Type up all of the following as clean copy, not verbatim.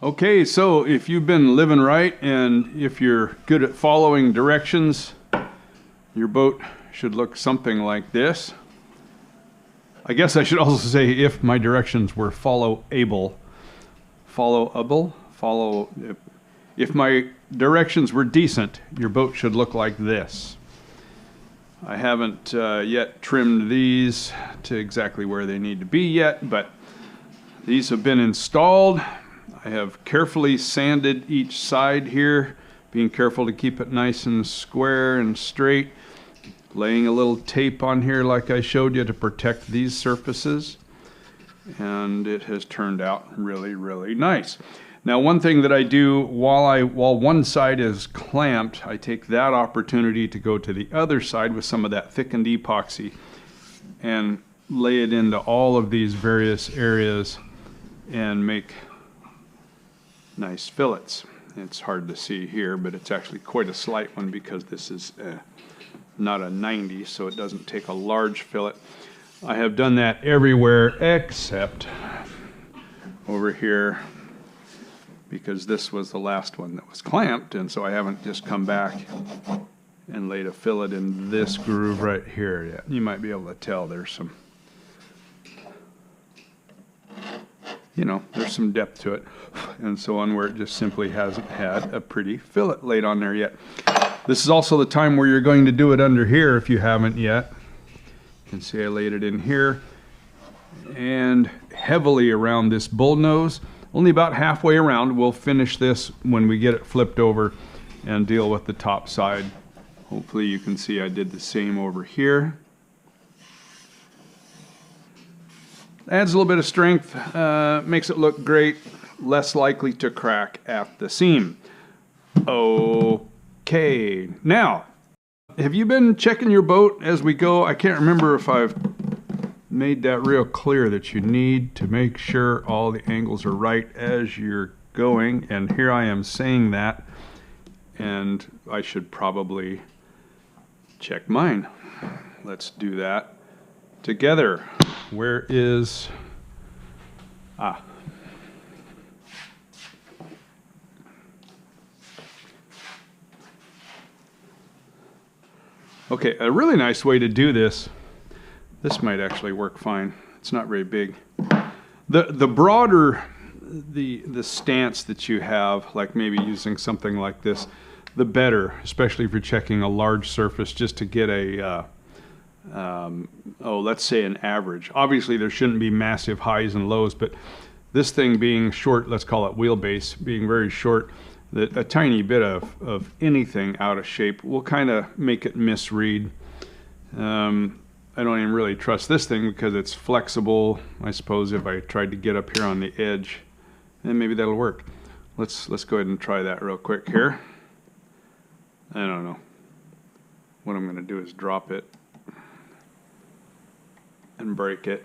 Okay, so if you've been living right and if you're good at following directions, your boat should look something like this. I guess I should also say if my directions were if my directions were decent, your boat should look like this. I haven't yet trimmed these to exactly where they need to be yet, but these have been installed. I have carefully sanded each side here, being careful to keep it nice and square and straight. Laying a little tape on here like I showed you to protect these surfaces. And it has turned out really, really nice. Now, one thing that I do while one side is clamped, I take that opportunity to go to the other side with some of that thickened epoxy and lay it into all of these various areas and make nice fillets. It's hard to see here, but it's actually quite a slight one because this is not a 90, so it doesn't take a large fillet. I have done that everywhere except over here because this was the last one that was clamped, and so I haven't just come back and laid a fillet in this groove right here yet. You might be able to tell there's some, there's some depth to it and so on, where it just simply hasn't had a pretty fillet laid on there yet. This is also the time where you're going to do it under here if you haven't yet. You can see I laid it in here and heavily around this bull nose, only about halfway around. We'll finish this when we get it flipped over and deal with the top side. Hopefully you can see I did the same over here. Adds a little bit of strength, makes it look great, less likely to crack at the seam. Okay, now, have you been checking your boat as we go? I can't remember if I've made that real clear that you need to make sure all the angles are right as you're going, and here I am saying that, and I should probably check mine. Let's do that together. Where is... Okay, a really nice way to do this, this might actually work fine. It's not very big. The broader the stance that you have, like maybe using something like this, the better, especially if you're checking a large surface, just to get a, let's say an average. Obviously there shouldn't be massive highs and lows, but this thing being short, let's call it wheelbase, being very short, that a tiny bit of anything out of shape will kind of make it misread. I don't even really trust this thing because it's flexible. I suppose if I tried to get up here on the edge, then maybe that'll work. Let's go ahead and try that real quick here. I don't know. What I'm going to do is drop it and break it.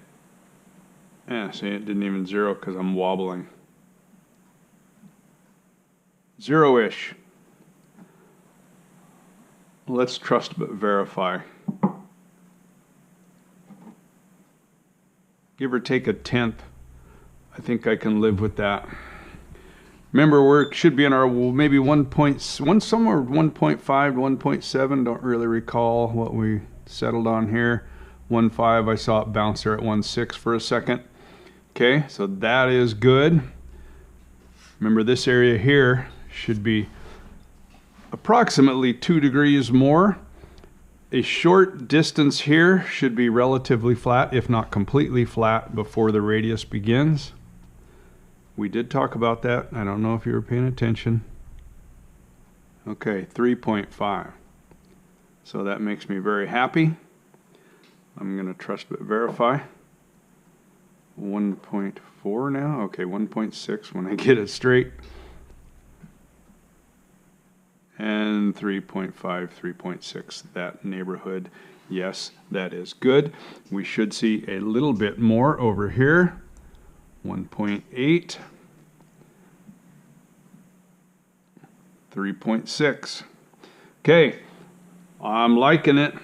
Yeah, see, it didn't even zero because I'm wobbling. Zero-ish. Let's trust but verify. Give or take a tenth. I think I can live with that. Remember, we should be in our maybe 1.1, somewhere 1.5 to 1.7. Don't really recall what we settled on here. 1.5, I saw it bounce there at 1.6 for a second. Okay, so that is good. Remember, this area here should be approximately 2 degrees more. A short distance here should be relatively flat, if not completely flat, before the radius begins. We did talk about that. I don't know if you were paying attention. Okay, 3.5. So that makes me very happy. I'm going to trust but verify. 1.4 now. Okay, 1.6 when I get it straight. And 3.5, 3.6, that neighborhood. Yes, that is good. We should see a little bit more over here. 1.8, 3.6. Okay, I'm liking it.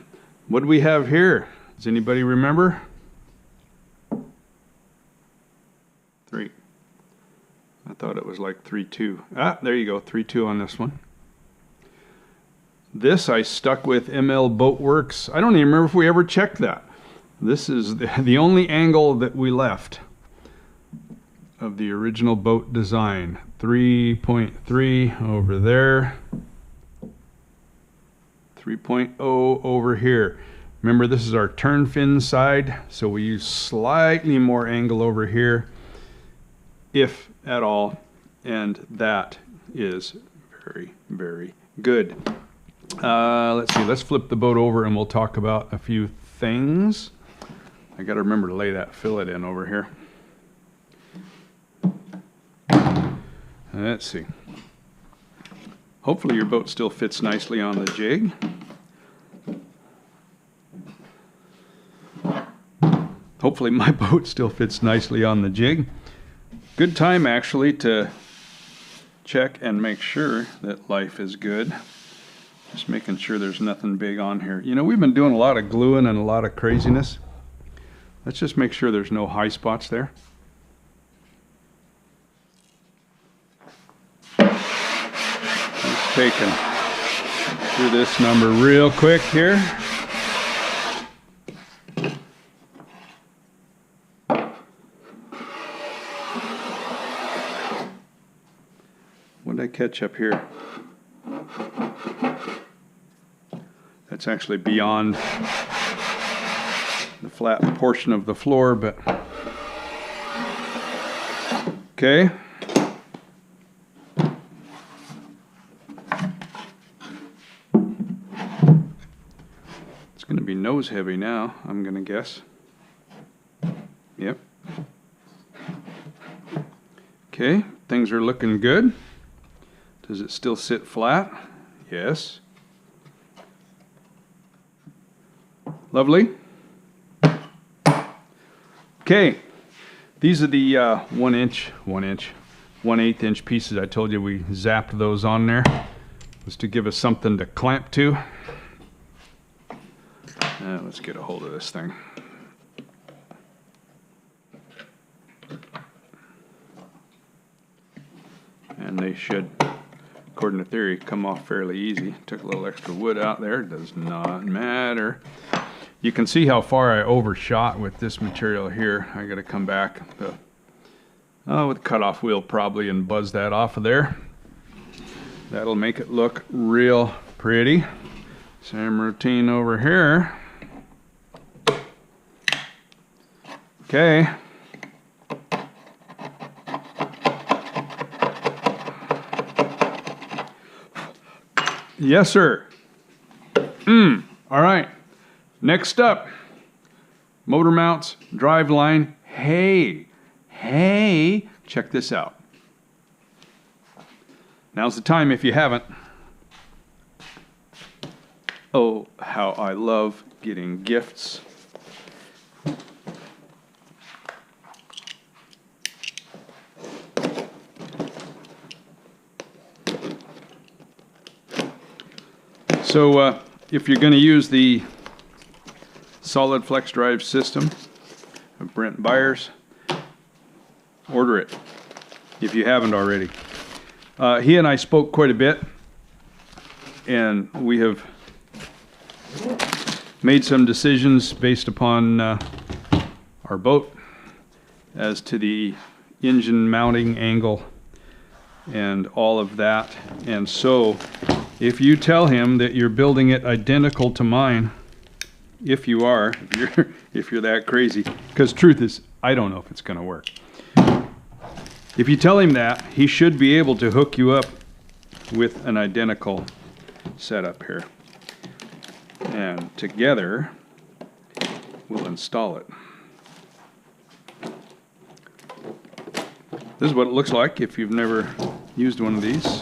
What do we have here? Does anybody remember? 3. thought it was like 3.2. Ah, there you go, 3.2 on this one. This I stuck with ML Boatworks. I don't even remember if we ever checked that. This is the only angle that we left of the original boat design. 3.3 over there. 3.0 over here. Remember, this is our turn fin side, so we use slightly more angle over here, if at all, and that is very, very good. Let's see, let's flip the boat over and we'll talk about a few things. I got to remember to lay that fillet in over here. Let's see. Hopefully your boat still fits nicely on the jig. Hopefully my boat still fits nicely on the jig. Good time actually to check and make sure that life is good. Just making sure there's nothing big on here. You know, we've been doing a lot of gluing and a lot of craziness. Let's just make sure there's no high spots there. Just taking through this number real quick here. What did I catch up here? That's actually beyond the flat portion of the floor, but okay. It's going to be nose heavy now, I'm going to guess. Yep. Okay, things are looking good. Does it still sit flat? Yes. Lovely. Okay, these are the 1/8 inch pieces. I told you we zapped those on there. Was to give us something to clamp to. Let's get a hold of this thing. And they should, according to theory, come off fairly easy. Took a little extra wood out there. Does not matter. You can see how far I overshot with this material here. I got to come back with a cutoff wheel probably and buzz that off of there. That'll make it look real pretty. Same routine over here. Okay. Yes, sir. All right. Next up, motor mounts, drive line. Hey, check this out. Now's the time if you haven't. Oh, how I love getting gifts. So if you're going to use the solid flex drive system of Brent Byers, order it if you haven't already. He and I spoke quite a bit, and we have made some decisions based upon our boat as to the engine mounting angle and all of that. And so if you tell him that you're building it identical to mine, if you are, if you're that crazy, because truth is, I don't know if it's going to work. If you tell him that, he should be able to hook you up with an identical setup here. And together, we'll install it. This is what it looks like if you've never used one of these.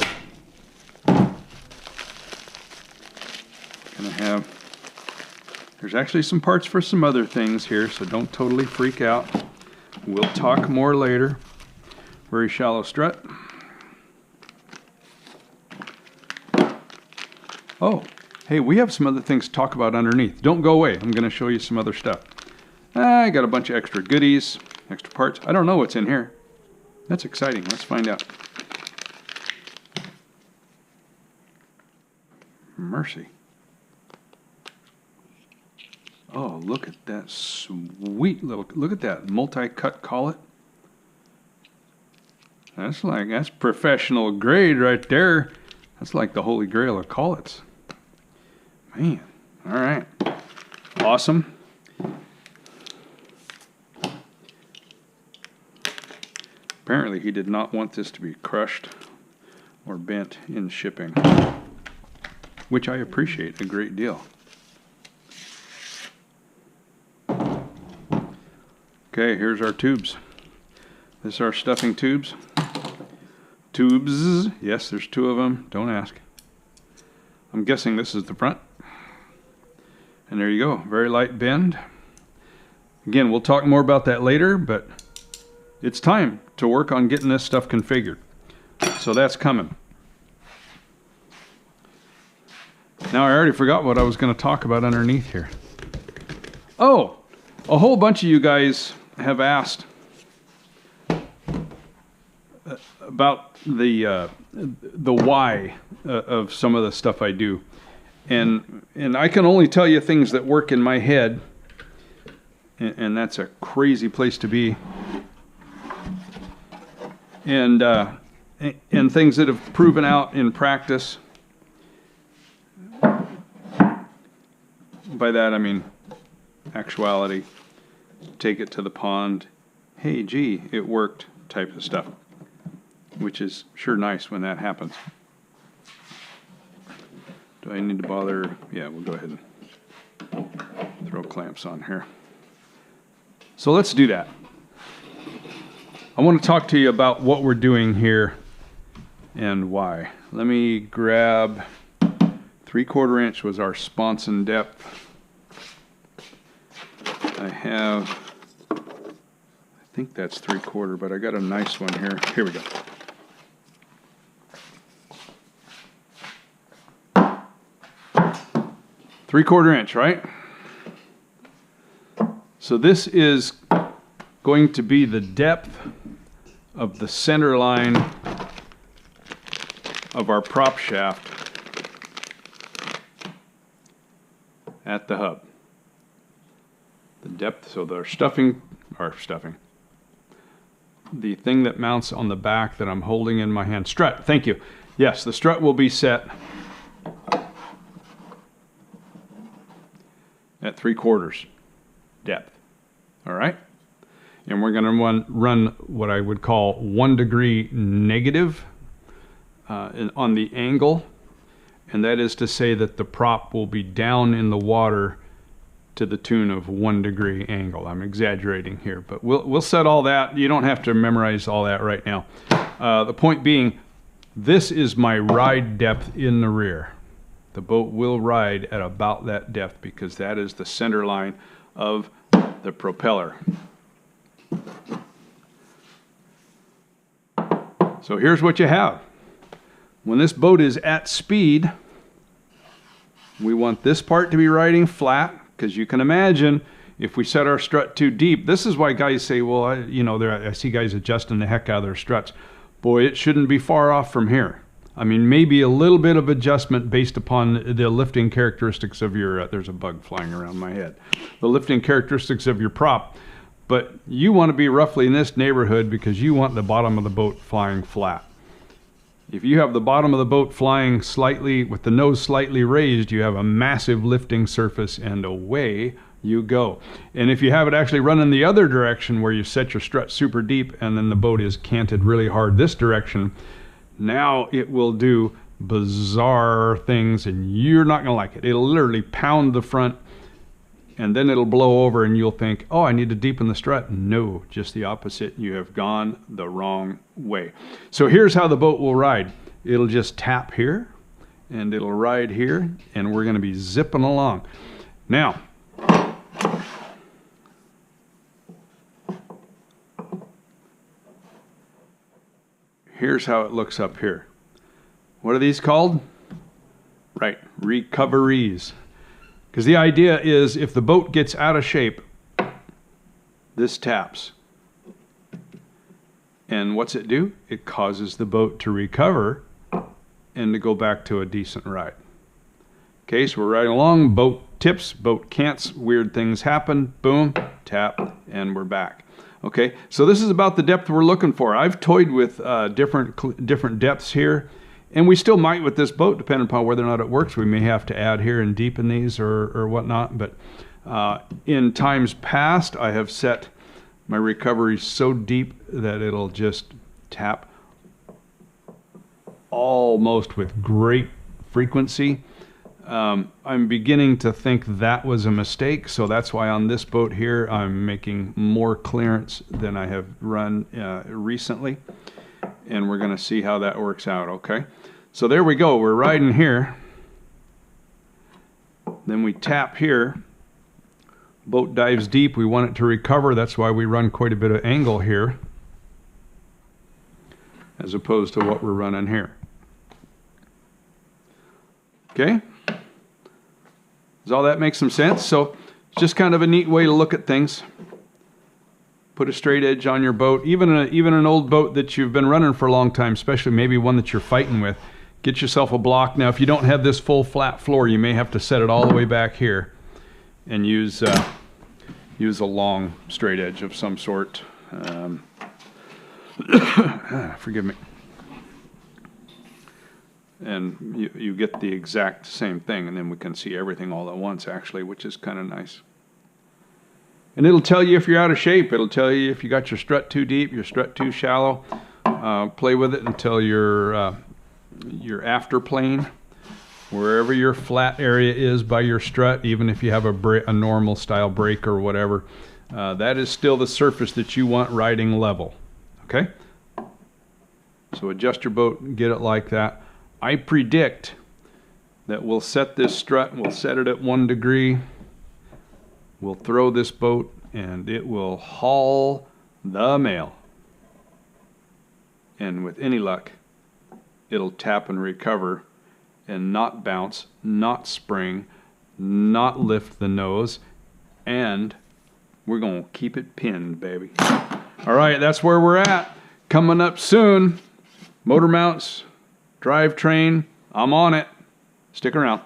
Gonna have, there's actually some parts for some other things here, so don't totally freak out. We'll talk more later. Very shallow strut. Oh, hey, we have some other things to talk about underneath. Don't go away. I'm going to show you some other stuff. I got a bunch of extra goodies, extra parts. I don't know what's in here. That's exciting. Let's find out. Mercy. Oh, look at that sweet little, look at that multi-cut collet. That's professional grade right there. That's like the holy grail of collets. Man, all right. Awesome. Apparently he did not want this to be crushed or bent in shipping, which I appreciate a great deal. Okay, here's our tubes. This is our stuffing tubes. Tubes, yes, there's 2 of them. Don't ask. I'm guessing this is the front. And there you go, very light bend. Again, we'll talk more about that later, but it's time to work on getting this stuff configured. So that's coming. Now I already forgot what I was going to talk about underneath here. Oh, a whole bunch of you guys have asked about the why of some of the stuff I do, and I can only tell you things that work in my head, and that's a crazy place to be, and things that have proven out in practice. By that I mean actuality. Take it to the pond. Hey, gee, it worked type of stuff, which is sure nice when that happens. Do I need to bother? Yeah, we'll go ahead and throw clamps on here. So let's do that. I want to talk to you about what we're doing here and why. Let me grab 3/4 inch was our Sponson depth. I think that's 3/4, but I got a nice one here. Here we go. Three-quarter inch, right? So this is going to be the depth of the center line of our prop shaft at the hub. The depth, so the stuffing, the thing that mounts on the back that I'm holding in my hand. Strut, thank you. Yes, the strut will be set at 3/4 depth. All right? And we're going to run what I would call 1 degree negative on the angle. And that is to say that the prop will be down in the water to the tune of 1 degree angle. I'm exaggerating here, but we'll set all that. You don't have to memorize all that right now. The point being, this is my ride depth in the rear. The boat will ride at about that depth because that is the center line of the propeller. So here's what you have. When this boat is at speed, we want this part to be riding flat, because you can imagine if we set our strut too deep, this is why guys say, well, I see guys adjusting the heck out of their struts. Boy, it shouldn't be far off from here. I mean, maybe a little bit of adjustment based upon the lifting characteristics of your, there's a bug flying around my head, the lifting characteristics of your prop. But you want to be roughly in this neighborhood because you want the bottom of the boat flying flat. If you have the bottom of the boat flying slightly, with the nose slightly raised, you have a massive lifting surface and away you go. And if you have it actually running the other direction where you set your strut super deep and then the boat is canted really hard this direction, now it will do bizarre things and you're not going to like it. It'll literally pound the front and then it'll blow over and you'll think, oh, I need to deepen the strut. No, just the opposite. You have gone the wrong way. So here's how the boat will ride. It'll just tap here and it'll ride here and we're going to be zipping along. Now, here's how it looks up here. What are these called? Right, recoveries. Because the idea is if the boat gets out of shape, this taps. And what's it do? It causes the boat to recover and to go back to a decent ride. Okay, so we're riding along, boat tips, boat cants, weird things happen, boom, tap, and we're back. Okay, so this is about the depth we're looking for. I've toyed with different depths here, and we still might with this boat, depending upon whether or not it works. We may have to add here and deepen these or whatnot, but in times past, I have set my recovery so deep that it'll just tap almost with great frequency. I'm beginning to think that was a mistake, so that's why on this boat here I'm making more clearance than I have run recently, and we're going to see how that works out. Okay, so there we go, we're riding here, then we tap here, boat dives deep, we want it to recover, that's why we run quite a bit of angle here as opposed to what we're running here. Okay, does all that make some sense? So it's just kind of a neat way to look at things. Put a straight edge on your boat, even an old boat that you've been running for a long time, especially maybe one that you're fighting with. Get yourself a block. Now if you don't have this full flat floor, you may have to set it all the way back here and use a long straight edge of some sort. Forgive me. And you get the exact same thing, and then we can see everything all at once actually, which is kind of nice. And it'll tell you if you're out of shape. It'll tell you if you got your strut too deep, your strut too shallow. Play with it until your after plane, wherever your flat area is by your strut, even if you have a normal style break or whatever, that is still the surface that you want riding level. Okay, so adjust your boat and get it like that. I predict that we'll set this strut, we'll set it at 1 degree, we'll throw this boat, and it will haul the mail. And with any luck, it'll tap and recover and not bounce, not spring, not lift the nose, and we're going to keep it pinned, baby. All right, that's where we're at. Coming up soon, motor mounts, drivetrain, I'm on it. Stick around.